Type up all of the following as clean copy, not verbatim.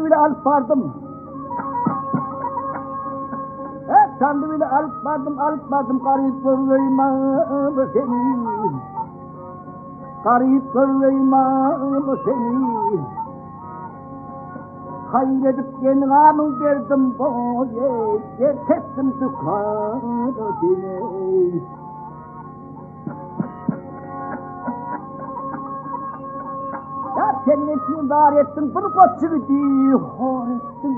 bile alıp vardım. Çandı bile alıp vardım, garip görmeyim seni. Garip görmeyim seni. Hayredip kendime verdim boye, terkettim dükkanı seni. Ya senin için var ettin, bir koççuluğu hor ettin.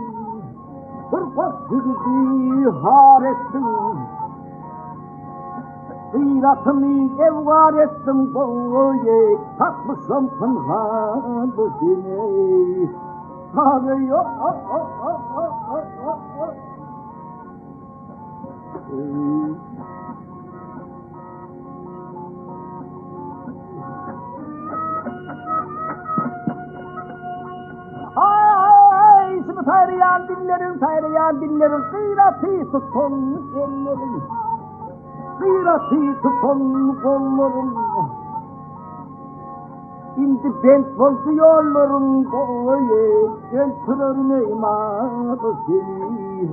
Bir koççuluğu hor ettin. Kıyratımı evvar ettim boye, takmışım pınhanı seni. Abi yok. Ay, şimdi tayrayan dillerin, kıyratı tutun ellerin, kıyratı tutun kollarım. Şimdi ben bozuyorlarım boye, öldürür imanı seni.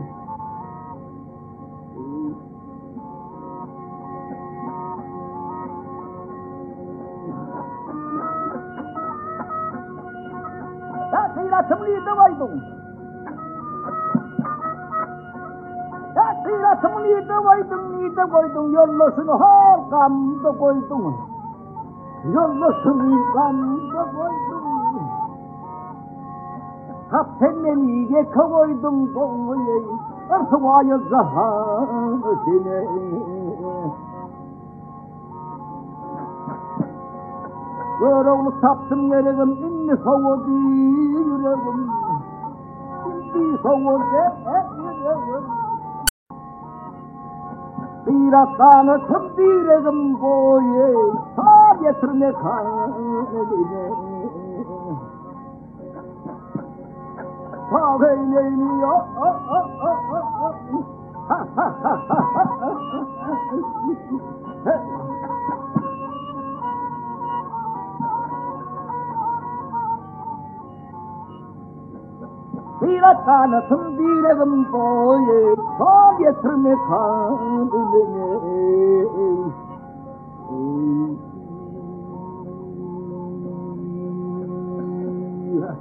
Ya kıyratımı yedi koydum. Ya kıyratımı yedi koydum, yollasını harkamda koydum. Yollasını kamda koydum. Kaptenleri yeka koydum boye, artıvaya zahanı seni. Yoruluk taptım yüreğim, inni soğudu yüreğim. İndi soğudu yüreğim. Bir aslanı tüm yüreğim boye, sağ getirme kalbine. Sağ eyleymiyor. Bir aslanı yüreğim boye, sağ getirme kalbine. Yeah.